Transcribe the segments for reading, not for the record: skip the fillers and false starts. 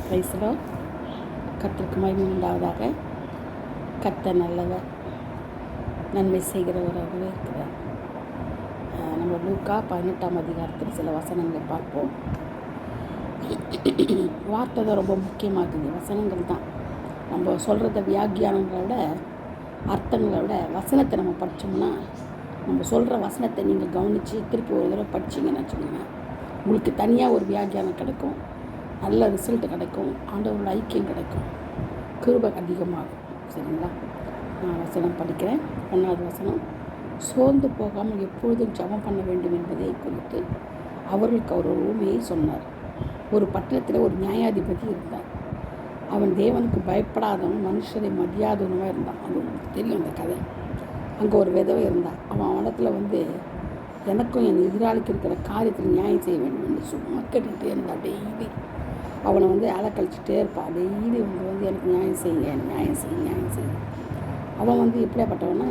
பிரைஸ்லோ கர்த்தருக்கு மகிமை உண்டாவதாக. கர்த்தர் நல்லவர், நன்மை செய்கிறவராகவே இருக்கிறார். நம்ம லூக்கா 18ஆம் அதிகாரத்தில் சில வசனங்களை பார்ப்போம். வார்த்தை தான் ரொம்ப முக்கியமாகுது. வசனங்கள் தான் நம்ம சொல்கிறத வியாக்கியானங்களை விட, அர்த்தங்களை விட வசனத்தை நம்ம படித்தோம்னா, நம்ம சொல்கிற வசனத்தை நீங்கள் கவனித்து திருப்பி ஒரு தடவை படிச்சிங்கன்னு வச்சுக்கோங்க, உங்களுக்கு தனியாக ஒரு வியாக்கியானம் கிடைக்கும், நல்ல ரிசல்ட் கிடைக்கும், ஆண்டவரோட ஐக்கியம் கிடைக்கும், கிருபை அதிகமாகும். சரிங்களா? நான் வசனம் படிக்கிறேன். 1வது வசனம், சோர்ந்து போகாமல் எப்பொழுதும் ஜெபம் பண்ண வேண்டும் என்பதை குறித்து அவர்களுக்கு அவர் ஒரு ஊமையை சொன்னார். ஒரு பட்டணத்தில் ஒரு நியாயாதிபதி இருந்தார். அவன் தேவனுக்கு பயப்படாதவன், மனுஷரை மதியாதவனாக இருந்தான். அது உங்களுக்கு தெரியும் அந்த கதை. அங்கே ஒரு விதவை இருந்தான். அவன் அவனிடத்துல எனக்கும் என் எதிராளிக்கு இருக்கிற காரியத்தில் நியாயம் செய்ய வேண்டும் என்று சும்மா கேட்டுக்கிட்டே இருந்தான். டெய்லி அவனை அலக்கழிச்சிட்டே இருப்பான். டெய்லி எனக்கு நியாயம் செய்ய. அவன் எப்படியாப்பட்டவனா,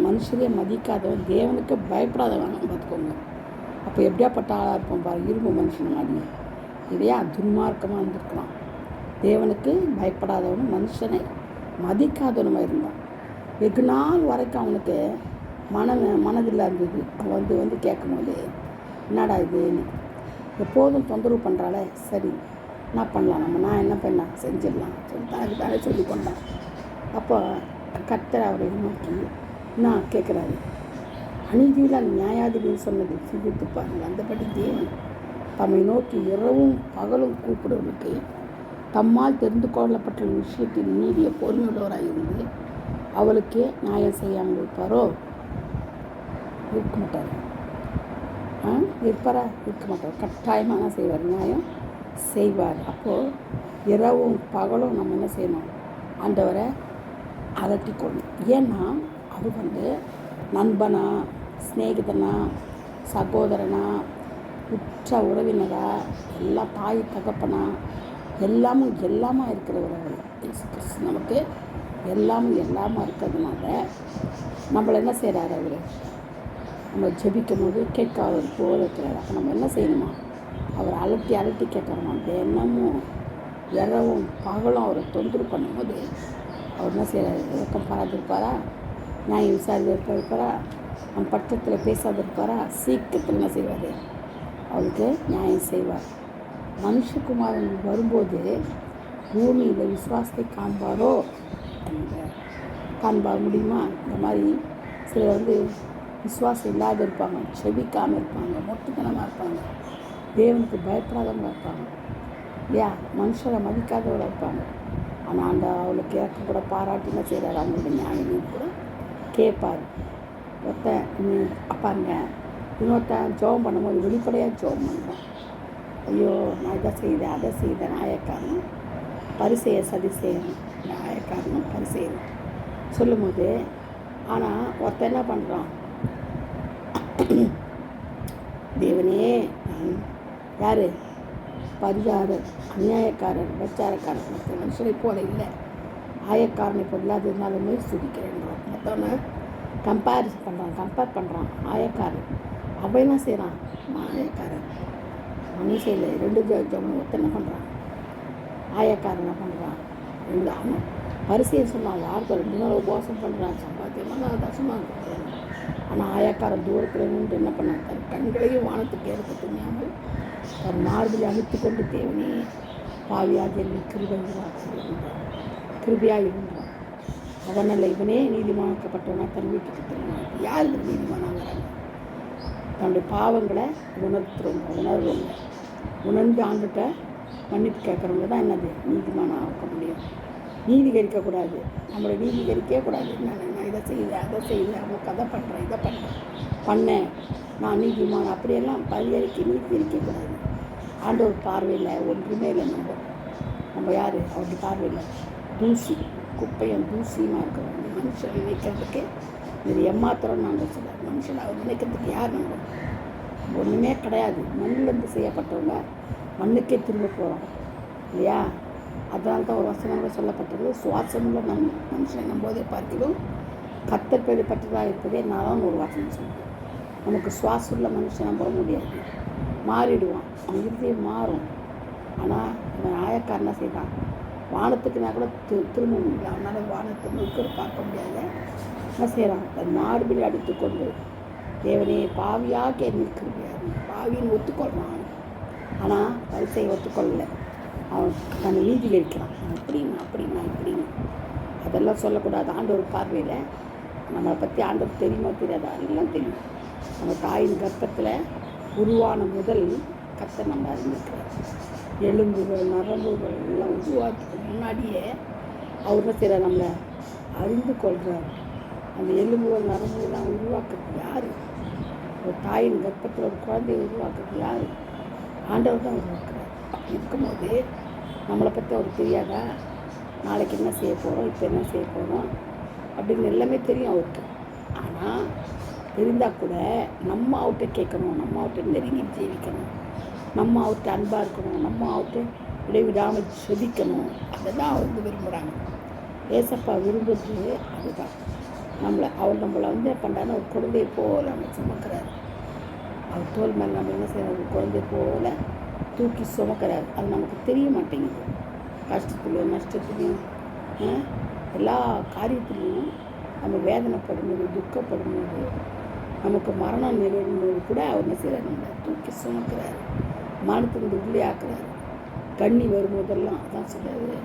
மனுஷரே மதிக்காதவன், தேவனுக்கு பயப்படாதவன் பார்த்துக்கோங்க. அப்போ எப்படியாப்பட்ட ஆளாக இருப்பான் பாரு, இரும்பு மனுஷன் மாதிரி. இல்லையா? துன்மார்க்கமாக இருந்திருக்கலாம். தேவனுக்கு பயப்படாதவனும் மனுஷனை மதிக்காதவனுமாக இருந்தான். வெகு நாள் வரைக்கும் அவனுக்கு மனதில் இருந்தது. அவன் கேட்கும்போது, என்னடா இதுன்னு, எப்போதும் தொந்தரவு பண்ணுறாளே, சரி என்ன பண்ணலாம், நான் என்ன பண்ணலாம், செஞ்சிடலாம் சொல்லி தனக்கு தானே சொல்லி கொண்டான். அப்போ கர்த்தர் அவரை நோக்கி நான் கேட்குறாரு, அநீதியில் நியாயாதிபதி சொன்னது சிந்தித்து பாருங்கள். அந்தபடி தேவன் தம்மை நோக்கி இரவும் பகலும் கூப்பிடுவதற்கு தம்மால் தெரிந்து கொள்ளப்பட்ட விஷயத்தில் நீடிய பொறுமையுள்ளவராக இருந்து அவளுக்கே நியாயம் செய்யாமல் இருப்பாரோ? இருக்க மாட்டார். இருக்க மாட்டார். கட்டாயமாக செய்வார், நியாயம் செய்வார். அப்போது இரவும் பகலும் நம்ம என்ன செய்யணும்? ஆண்டவரை அலட்டிக்கொள்ளணும். ஏன்னா அவர் நண்பனா, சிநேகிதனா, சகோதரனா, உற்ற உறவினரா, எல்லா தாய் தகப்பனா, எல்லாமா இருக்கிறவர் அவர். இயேசு கிறிஸ்து நமக்கு எல்லாமா இருக்கிறதுனால நம்மளை என்ன செய்கிறார்? அவர் நம்ம ஜெபிக்கும் போது கேட்காதவர் போல இருக்கிறார். அப்போ நம்ம என்ன செய்யணுமா? அவர் அலட்டி கேட்கணுமா? தினமும் இரவும் பகலும் அவரை தொந்தரவு பண்ணும்போது அவர் என்ன செய்கிறார்? இறக்கம் பாராதிருப்பாரா? நியாயம் விசாரிப்பாரா? நம்ம பட்சத்தில் பேசாதிருப்பாரா? சீக்கிரத்தில் என்ன செய்வார்? அவருக்கு நியாயம் செய்வார். மனுஷகுமாரன் வரும்போது பூமியில் விசுவாசத்தை காண்பாரோ காண்பார் முடியுமா? இந்த மாதிரி சிலர் விசுவாசம் இல்லாத இருப்பாங்க, செபிக்காமல் இருப்பாங்க, மொட்டுத்தனமாக இருப்பாங்க, தேவனுக்கு பயப்படாதவங்க இருப்பாங்க, இல்லையா? மனுஷரை மதிக்காதவங்க இருப்பாங்க. ஆனால் அவளுக்கு இறக்க கூட பாராட்டினா செய்கிறார். அவங்களுடைய நியாயம் கூட கேட்பார். அப்பாங்க இன்னொருத்தன் ஜெபம் பண்ணும்போது வெளிப்படையாக ஜெபம் பண்ணுறான். ஐயோ, நான் இதை செய்தேன், அதை செய்தேன், நாயக்காரனும் பரிசெயர் சதிசெயணும், நாயக்காரனும் பரிசெயணும் சொல்லும்போது, ஆனால் ஒருத்தன் என்ன பண்ணுறான்? தேவனே, யார்? பரிகாரர், அநியாயக்காரர், பிரச்சாரக்காரர், மற்ற மனுஷனை போல இல்லை, ஆயக்காரனை இப்போ இல்லாததுனாலுமே சுதிக்கிறேன். மற்றவனை கம்பேர் பண்ணுறான். ஆயக்காரன் அவன் என்ன செய்கிறான்? ஆயக்காரன் ஒன்றும் செய்யலை. 2 ஜனம் ஒருத்தர் என்ன பண்ணுறான்? ஆயக்காரன் என்ன பண்ணுறான்? 2 அவன் பரிசையை சொன்னான். வார்த்தை 2 நாள் உபவாசம் பண்ணுறான், சம்பாத்தியமாக தசமாக இருக்கிறான். ஆனால் ஆயக்காரன் தூரத்தில் நின்று என்ன பண்ணான்? தன் கண்களையும் வானத்துக்கு ஏற்க துணியாமல் தன் மார்பில் அழுத்து கொண்டு, தேவனே, பாவியாக என்னை கிருபையாக இருந்தான். அவனால் இவனே நீதிமானாக்கப்பட்டவனா தன் வீட்டுக்கு திரும்பினான். யார் இந்த நீதிமானாகிறாங்க? தன்னுடைய பாவங்களை உணர்வுங்க உணர்ந்து ஆண்டுகிட்ட மன்னிப்பு கேட்குறவங்க தான் என்னது நீதிமானாக ஆக்க முடியும். நீதிகரிக்கக்கூடாது. நம்மளை நீதிகரிக்கவே கூடாது. நான் இதை செய்தேன், அதை செய்தேன், அவங்க கதை பண்ணுறேன், இதை பண்ணேன், நான் நீதிமான அப்படியெல்லாம் நீதிகரிக்கக்கூடாது. ஆண்டவர் பார்வையில் ஒன்றுமே இல்லை. நம்ம யார்? அவருடைய பார்வையில் தூசி, குப்பையும் தூசியுமாக இருக்கிறோம். மனுஷன் நினைக்கிறதுக்கு இது ஏமாத்திரம் நாங்கள் சொல்ல. மனுஷன் அவர் நினைக்கிறதுக்கு யார்? நம்ம ஒன்றுமே கிடையாது. மண்ணிலிருந்து செய்யப்பட்டவங்க மண்ணுக்கே திரும்ப போகிறோம், இல்லையா? அதனால தான் ஒரு வசனங்கள் சொல்லப்பட்டது, சுவாசமுள்ள மனுஷனை நம்போதே பார்க்கிறோம் கர்த்தர் பெறப்பட்டதாக இருப்பதே நான் ஒரு வசனம் சொல்லுவேன். நமக்கு சுவாசமுள்ள மனுஷன் நம்ப முடியாது, மாறிடுவான். அவன் இருதயம் மாறும். ஆனால் இவன் ஆயக்காரன் என்ன செய்தான், வானத்துக்குனா கூட திரும்ப முடியல. அவனால் வானத்தை நோக்கி பார்க்க முடியாத என்ன செய்கிறான், தன் மார்பில் அடித்து கொண்டு தேவனே பாவியாக நிற்க முடியாது, பாவின்னு ஒத்துக்கொள்கிறான். ஆனால் பரிசையை ஒத்துக்கொள்ளலை. அவன் தன் நீதியில் இருக்கிறான். அப்படின்னா இப்படின்னு அதெல்லாம் சொல்லக்கூடாது. ஆண்டவர் பார்வையில் நம்மளை பற்றி ஆண்டவர் தெரியுமா தெரியாதா, எல்லாம் தெரியும். நம்ம தாயின் கர்ப்பத்தில் உருவான முதல் கர்த்தர் நம்ம அறிந்திருக்கிறார். எலும்புகள் நரம்புகள் எல்லாம் உருவாக்கி முன்னாடியே அவர் என்ன செய்கிறார், நம்மளை அறிந்து கொள்கிறார். அந்த எலும்புகள் நரம்புகள்லாம் உருவாக்குறது யார்? ஒரு தாயின் கர்ப்பத்தில் ஒரு குழந்தையை உருவாக்குறது யார்? ஆண்டவர் தான் உருவாக்குறார். அப்படி இருக்கும்போது நம்மளை பற்றி அவருக்கு தெரியாதா, நாளைக்கு என்ன செய்ய போகிறோம், இப்போ என்ன செய்ய போகிறோம் அப்படின்னு எல்லாமே தெரியும் அவருக்கு. ஆனால் தெரிந்தால் கூட நம்ம அவர்கிட்ட கேட்கணும், நம்ம அவர்கிட்ட நெருங்கி ஜீவிக்கணும், நம்ம அவர்கிட்ட அன்பாக இருக்கணும், நம்ம அவர்கிட்ட இடைவிடாமல் செபிக்கணும். அதை தான் அவர் விரும்புகிறாங்க. ஏசப்பா விரும்புறது அதுதான். நம்மளை பண்ணுறாருன்னா ஒரு குழந்தையை போல் நம்ம சுமக்கிறார். அவர் தோல் மேலே நம்ம என்ன செய்யணும், ஒரு குழந்தைய போல் தூக்கி சுமக்கிறார். அது நமக்கு தெரிய மாட்டேங்குது. கஷ்டத்துலையும் நஷ்டத்துலையும் எல்லா காரியத்துலேயும் நம்ம வேதனைப்படும்போது, துக்கப்படும்போது, நமக்கு மரணம் நிகழும்போது கூட அவர் என்ன செய்கிறார், நம்மளை தூக்கி சுமக்கிறார், மனத்திலிருந்து உள்ளியாக்குறாரு. கண்ணி வரும்போதெல்லாம் அதான் சொல்கிறாரு,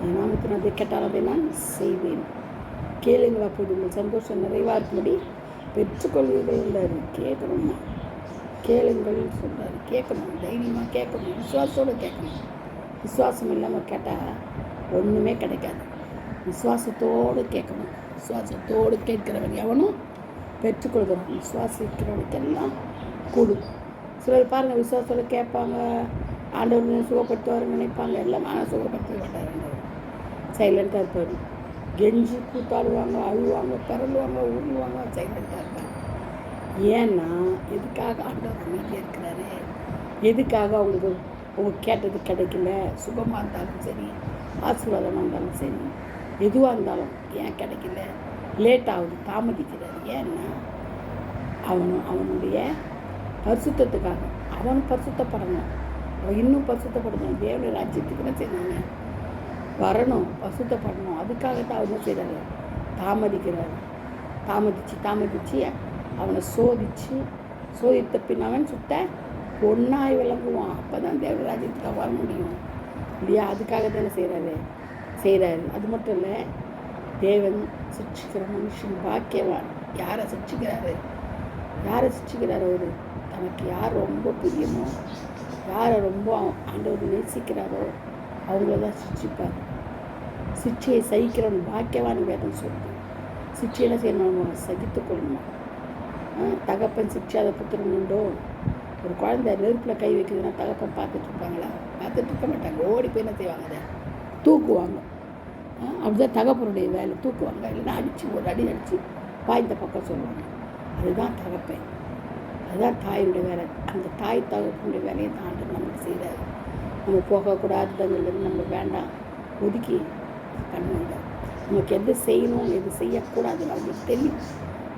என் நாமத்தின் அதை கேட்டால் அதை நான் செய்வேன், கேளுங்களா போது உங்கள் சந்தோஷம் நிறைவாக இருக்கும்படி பெற்றுக்கொள்வீர்கள். கேட்கணும்னா கேளுங்கள்னு சொல்கிறாரு. கேட்கணும், தைரியமாக கேட்கணும், விசுவாசத்தோடு கேட்கணும். விசுவாசம் இல்லாமல் கேட்டால் ஒன்றுமே கிடைக்காது. விசுவாசத்தோடு கேட்கணும். விசுவாசத்தோடு கேட்கிறவன் எவனும் பெற்றுக்கொள்கிறான். விசுவாசிக்கிறவனுக்கெல்லாம் கூடும். சிலர் பாருங்கள், விசுவாசத்தோடு கேட்பாங்க, ஆண்டவர் சுகப்படுத்துவார்னு நினைப்பாங்க. எல்லாம் ஆனால் சுகப்படுத்த மாட்டார். ஆண்டவர் சைலண்ட்டாக இருப்பார். கெஞ்சி கூத்தாடுவாங்க, அழுவாங்க, பிறழுவாங்க, உருவாங்க, சைலண்ட்டாக இருப்பாங்க. ஏன்னா எதுக்காக ஆண்டவர் அமைதியாக இருக்கிறாரு? எதுக்காக அவங்க கேட்டது கிடைக்கல? சுகமாக இருந்தாலும் சரி, ஆசீர்வாதமாக இருந்தாலும் சரி, எதுவாக இருந்தாலும் ஏன் கிடைக்கல, லேட் ஆகுது, தாமதிக்கிறாரு. ஏன்னா அவனுடைய பரிசுத்தத்துக்காக. அவன் பரிசுத்தப்படணும், அவன் இன்னும் பரிசுத்தப்படணும். தேவனுடைய ராஜ்யத்துக்கு என்ன செய்யணுங்க, வரணும், பரிசுத்தப்படணும். அதுக்காகத்தான் அவர் என்ன செய்கிறாரு, தாமதிக்கிறார். தாமதித்து அவனை சோதித்த பின் அவன் சுட்ட பொண்ணாய் விளங்குவான். அப்போ தான் தேவராஜ்யத்துக்கு வர முடியும் இல்லையா? அதுக்காக தானே செய்கிறாரு. அது மட்டும் இல்லை, தேவன் சிக்ஷிக்கிற மனுஷன் பாக்கியவான். யாரை சிக்ஷிக்கிறாரு? அவர் தனக்கு யார் ரொம்ப பிரியமோ, யாரை ரொம்ப ஆண்டவர் நேசிக்கிறாரோ அவங்கள தான் சிக்ஷிப்பார். சிக்ஷையை சகிக்கிறவன் பாக்கியவான் வேதம் சொல்லுது. சிக்ஷையில் செய்யணும், சகித்து கொள்ளணும். தகப்பன் சிக்ஷாத புத்திரன் உண்டோ? ஒரு குழந்தை நெருப்பில் கை வைக்குதுன்னா தகப்பன் பார்த்துட்டு இருப்பாங்களா? பார்த்துட்டு இருக்க மாட்டாங்க. ஓடி போய் என்ன செய்வாங்க, அதை தூக்குவாங்க. அப்படிதான் தகப்பனுடைய வேலை, தூக்குவாங்க. இல்லைன்னா ஒரு அடி அடித்து வாய்ந்த பக்கம் சொல்லுவாங்க. அதுதான் தகப்பன், அதுதான் தாயினுடைய வேலை. அந்த தாய் தகப்பனுடைய வேலையை தான் ஆண்டு நமக்கு செய்கிறாரு. நம்ம போகக்கூடாதுங்கிறது நம்ம வேண்டாம், ஒதுக்கி பண்ணுவாங்க. நமக்கு எது செய்யணும், எது செய்யக்கூடாதுன்னு அவங்களுக்கு தெரியும்.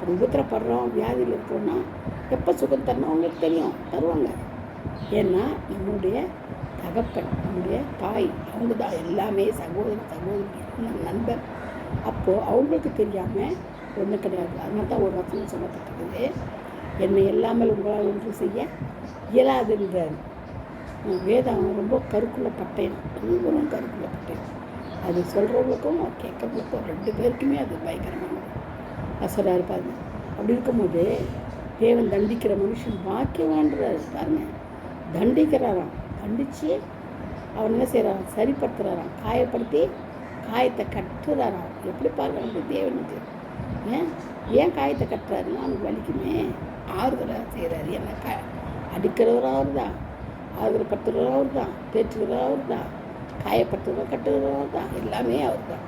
ஒரு உபத்திரப்படுறோம், வியாதியில் இருக்கிறோன்னா எப்போ சுகம் தரணும் அவங்களுக்கு தெரியும், தருவாங்க. ஏன்னா நம்மளுடைய தகப்பன், நம்முடைய தாய், அவங்க தான் எல்லாமே. சகோதரி, நண்பர். அப்போது அவங்களுக்கு தெரியாமல் ஒன்றும் கிடையாது. அதனால தான் ஒரு வசனம் சொல்லப்பட்டிருக்குது, என்னை எல்லாமல் உங்களால் ஒன்று செய்ய இயலாதுன்றார். வேதம் ரொம்ப கருக்குள்ள பட்டயம், ரொம்ப கருக்குள்ள பட்டயம். அது சொல்கிறவங்களுக்கும் கேட்குறவங்களுக்கும் ரெண்டு பேருக்குமே அது பயங்கரமானது. அசராக இருப்பாங்க. அப்படி இருக்கும்போது தேவன் தண்டிக்கிற மனுஷன் பாக்கியவான்றாரு. பாருங்க, தண்டிக்கிறாராம். தண்டித்து அவன் என்ன செய்கிறான், சரிப்படுத்துகிறாராம். காயப்படுத்தி காயத்தை கட்டுறாராம். எப்படி பாருங்க அந்த தேவனுக்கு. ஏன் காயத்தை கட்டுறாருன்னா அவனுக்கு வலிக்குமே, ஆறுதலாக செய்கிறாரு. என்ன அடிக்கிறவரும் அவர் தான், ஆறுதல் படுத்துகிறவரும் அவர் தான், பேச்சுகிறவரும் அவர் தான், காயப்படுத்துகிறவரும் கட்டுகிறவரும் தான், எல்லாமே அவர் தான்,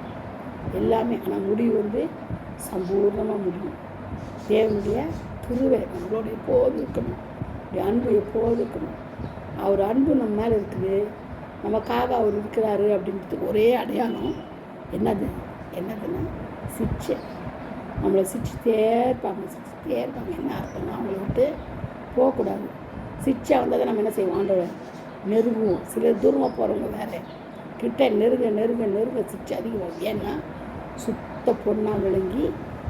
எல்லாமே. ஆனால் முடிவு சம்பூர்ணமாக முடியும். தேவனுடைய கிருபை நம்மளோட எப்போது இருக்கணும், அன்பு எப்போது இருக்கணும். அவர் அன்பு நம்ம மேலே இருக்குது, நமக்காக அவர் இருக்கிறாரு அப்படின்றதுக்கு ஒரே அடையாளம் என்னதுன்னா சிக்ஷை. நம்மளை சிக்ஷித்தே இருப்பாங்க. என்ன அர்த்தம்னா அவங்கள விட்டு போகக்கூடாது. சிக்ஷை வந்தால் தான் நம்ம என்ன செய்வோம், ஆண்டவர் நெருங்குவோம். சிலர் தூரமாக போகிறவங்க வேறு, கிட்ட நெருங்க நெருங்க நெருங்க சிச்சு அதிகமாகும். ஏன்னா சுத்த பொண்ணாக விளங்கி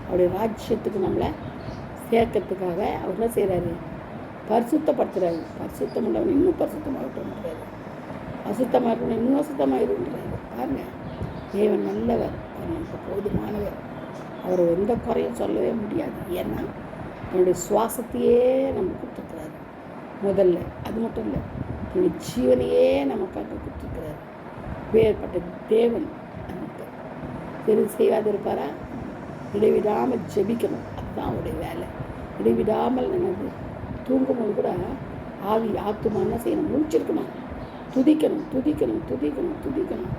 அவருடைய ராஜ்யத்துக்கு நம்மளை சேர்க்கறதுக்காக அவர் என்ன செய்கிறாரு? பரிசுத்தப்படுத்துகிறாரு. பரிசுத்தம் உள்ளவன் இன்னும் பரிசுத்தமாகட்டும்ன்றாரு. அசுத்தமாக இருக்கணும் இன்னும் அசுத்தமாகிடுன்றாரு. பாருங்கள், தேவன் நல்லவர், அவர் நமக்கு போதுமானவர். அவர் எந்த குறையும் சொல்லவே முடியாது. ஏன்னா என்னுடைய சுவாசத்தையே நம்ம கொடுத்துருக்குறாரு முதல்ல. அது மட்டும் இல்லை, என்னுடைய ஜீவனையே நமக்காக கொடுத்துருக்குறாரு. வேறுபட்ட தேவன் நமக்கு தெரிவு செய்யாதிருப்பாரா? இடைவிடாமல் ஜெபிக்கணும், அதுதான் அவருடைய வேலை. இடைவிடாமல் என்னது தூங்கும்போது கூட ஆவி ஆத்துமா என்ன செய்யணும்? முடிச்சிருக்கணும், துதிக்கணும் துதிக்கணும் துதிக்கணும் துதிக்கணும்.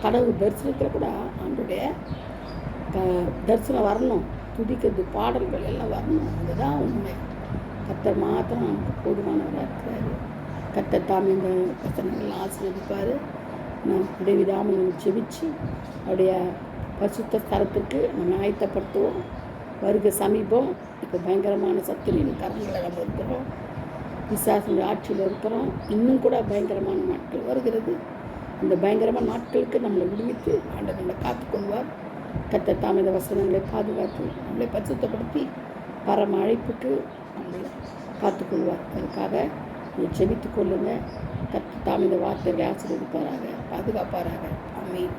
கடவுள் தரிசனத்தில் கூட ஆண்டுடைய தரிசனம் வரணும், துதிக்கிறது பாடல்கள் எல்லாம் வரணும். அதுதான் உண்மை. கர்த்தர் மாத்திரம் நமக்கு போதுமானவராக இருக்கிறாரு. கர்த்தர் தாம் இந்த வசனங்கள் ஆசீர்வதிப்பார். நாம் இடைவிடாமல் நம்ம ஜெபிச்சு அவருடைய பரிசுத்த ஸ்தலத்துக்கு நம்ம ஆயத்தப்படுத்துவோம். வருக சமீபம். இப்போ பயங்கரமான சத்துரின் கரங்களை நம்ம இருக்கிறோம். பிசாசுடைய ஆட்சியில் இருக்கிறோம். இன்னும் கூட பயங்கரமான நாட்கள் வருகிறது. அந்த பயங்கரமான நாட்களுக்கு நம்மளை விடுவித்து ஆண்டவர் நம்மளை காத்துக்கொள்வார். கர்த்தர் தாம் இந்த வசனங்களை பாதுகாத்து நம்மளை பரிசுத்தப்படுத்தி பரம அழைப்புக்கு நம்மளை காத்துக்கொள்வார். அதுக்காக நீங்கள் ஜெபித்து கொள்ளுங்கள். கர்த்தர் தாம் இந்த வார்த்தைகளை ஆசீர்வதிப்பாராக, பாதுகாப்பாராக. ஆமென்.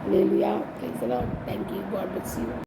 அல்லேலூயா. Praise the Lord. Thank you. God bless you.